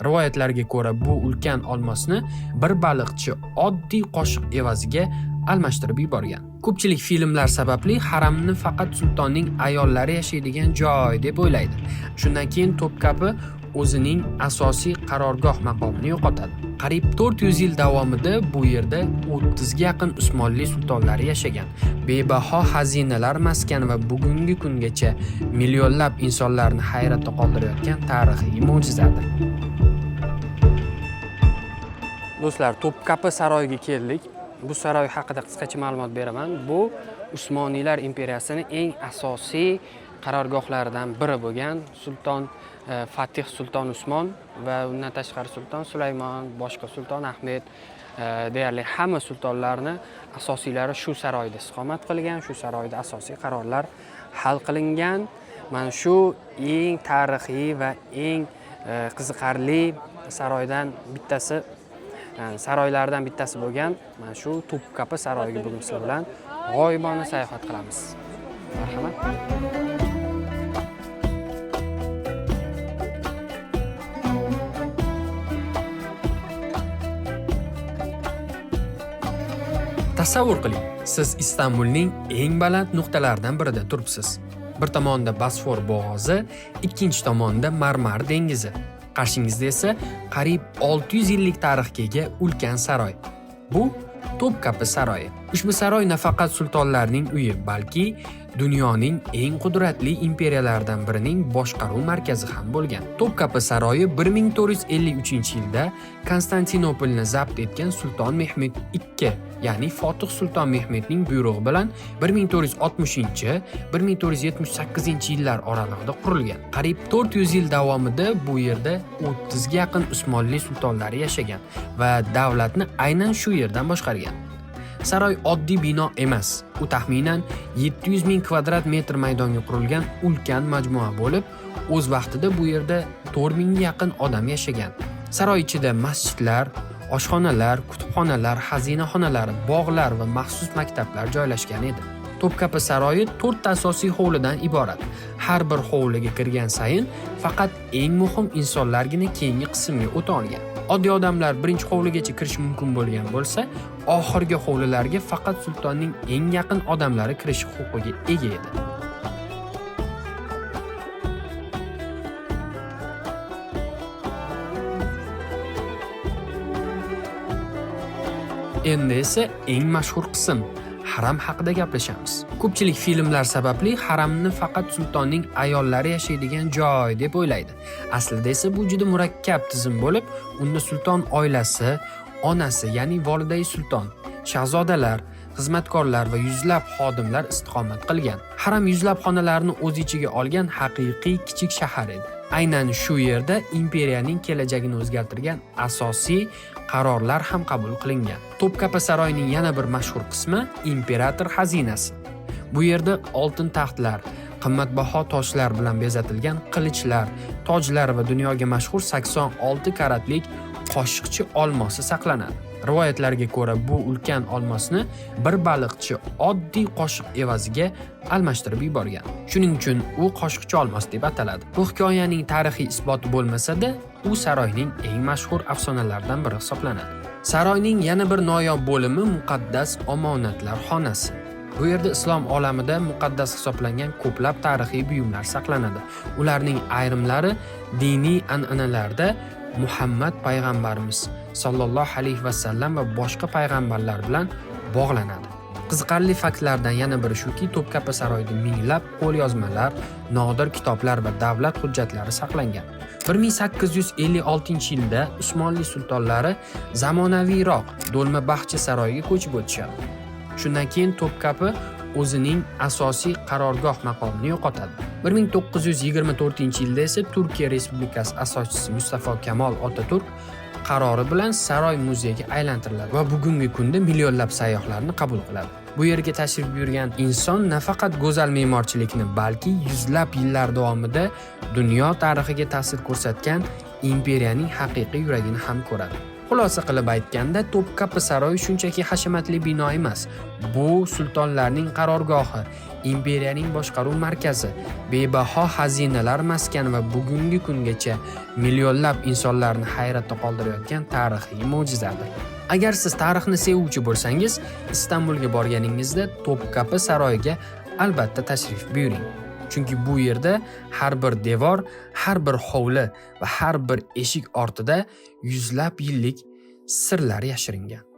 Rivoyatlarga ko'ra, bu ulkan olmosni bir baliqchi oddiy qoshiq evaziga almashtirib yuborgan. Ko'pchilik filmlar sababli haramni faqat sultonning ayollari yashaydigan joy deb o'ylaydi. Shundan keyin Topkapi o'zining asosiy qarorgoh maqomini yo'qotadi. Qariyb 400 yil davomida bu yerda 30 ga yaqin Usmonli sultonlari yashagan. Bebaho xazinalar maskani va bugungi kungacha millionlab insonlarni hayratda qoldirayotgan tarixiy mo'jizadir. Do'stlar, Topkapi saroyiga keldik. Bu saroy haqida qisqacha ma'lumot beraman. Bu Usmoniylar imperiyasining eng asosiy qarorgohlaridan biri bo'lgan Sulton Fatih Sulton Usmon va undan tashqari Sulton Sulaymon, boshqa Sulton Ahmed deyarli hamma sultonlarni asosiylari shu saroyda istiqomat qilgan, shu saroyda asosiy qarorlar hal qilingan. Mana shu eng tarixiy va eng qiziqarli saroylardan bittasi bo'lgan mana shu Topkapi saroyiga bugun siz bilan g'oyibona sayohat qilamiz. Marhamat. Tasavvur qiling, siz Istanbulning eng baland nuqtalaridan birida turibsiz. Bir tomonda Bosfor bo'g'ozi, ikkinchi tomonda Marmar dengizi. Qarshingizda esa qariyb 600 yillik tarixga ega ulkan saroy. Bu Topkapi saroyi. Ushbu saroy nafaqat sultonlarning uyi, balki dunyoning eng qudratli imperiyalaridan birining boshqaruv markazi ham bo'lgan. Topkapi saroyi 1453-yilda Konstantinopolni zabt etgan Sulton Mehmed II, ya'ni Fotih Sulton Mehmedning buyrug'i bilan 1460-1478-yillar oralig'ida qurilgan. Qariyb 400 yil davomida bu yerda 30 ga yaqin Usmonli sultonlari yashagan va davlatni aynan shu yerdan boshqargan. Saroy oddiy bino emas. U taxminan 700 ming kvadrat metr maydonga qurilgan ulkan majmua bo'lib, o'z vaqtida bu yerda 4000 ga yaqin odam yashagan. Saroy ichida masjidlar, oshxonalar, kutubxonalar, xazinaxonalar, bog'lar va maxsus maktablar joylashgan edi. Topkapi saroyi 4 ta asosiy hovlidan iborat. Har bir hovliga kirgan sayin faqat eng muhim insonlargina keyingi qismga o'ta olgan. Oddiy odamlar birinchi hovligacha kirish mumkin bo'lgan bo'lsa, oxirgi hovlilarga faqat sultonning eng yaqin odamlari kirish huquqiga ega edi. Endi esa eng mashhur qism haram haqida gaplashamiz. Ko'pchilik filmlar sababli haramni faqat sultonning ayollari yashaydigan joy deb o'ylaydi. Aslida esa bu juda murakkab tizim bo'lib, unda sulton oilasi, onasi, ya'ni volidai sulton, shahzodalar, xizmatkorlar va yuzlab xodimlar istiqomat qilgan. Haram yuzlab xonalarni o'z ichiga olgan haqiqiy kichik shahar edi. Aynan shu yerda imperiyaning kelajagini o'zgartirgan asosiy qarorlar ham qabul qilingan. Topkapi saroyining yana bir mashhur qismi imperator xazinasi. Bu yerda oltin taxtlar, qimmatbaho toshlar bilan bezatilgan qilichlar, tojlar va dunyoga mashhur 86 karatlik qoshiqchi olmosi saqlanadi. Rivoyatlarga ko'ra, bu ulkan olmosni bir baliqchi oddiy qoshiq evaziga almashtirib yuborgan. Shuning uchun u qoshiqchi olmos deb ataladi. Bu hikoyaning tarixiy isboti bo'lmasa-da, u saroyning eng mashhur afsonalaridan biri hisoblanadi. Saroyning yana bir noyob bo'limi muqaddas omonatlar xonasi. Bu yerda islom olamida muqaddas hisoblangan ko'plab tarixiy buyumlar saqlanadi. Ularning ayrimlari diniy an'analarda Muhammad payg'ambarimiz sallallohu alayhi va sallam va boshqa payg'ambarlar bilan bog'lanadi. Qiziqarli faktlardan yana biri shuki, Topkapi saroyida minglab qo'lyozmalar, nodir kitoblar va davlat hujjatlari saqlangan. 1856-yilda Usmonli sultonlari zamonaviyroq Do'lmabaxchi saroyiga ko'chib o'tishadi. Shundan keyin Topkapi o'zining asosiy qarorgoh maqomini yo'qotadi. 1924-yilda esa Turkiya Respublikasi asoschisi Mustafa Kemal Otaturk qarori bilan saroy muzeyga aylantiriladi va bugungi kunda millionlab sayyohlarni qabul qiladi. Bu yerga tashrif buyurgan inson nafaqat go'zal me'morchilikni, balki yuzlab yillar davomida dunyo tarixiga ta'sir ko'rsatgan imperiyaning haqiqiy yuragini ham ko'radi. Xulosa qilib aytganda, Topkapi saroyi shunchaki hashamatli bino emas. Bu sultonlarning qarorgohi, imperiyaning boshqaruv markazi, bebaho xazinalar maskani va bugungi kungacha millionlab insonlarni hayratda qoldirayotgan tarixiy mo'jizadir. Agar siz tarixni sevuvchi bo'lsangiz, Istanbulga borganingizda Topkapı saroyiga albatta tashrif buyuring. Chunki bu yerda har bir devor, har bir hovli va har bir eshik ortida yuzlab yillik sirlar yashiringan.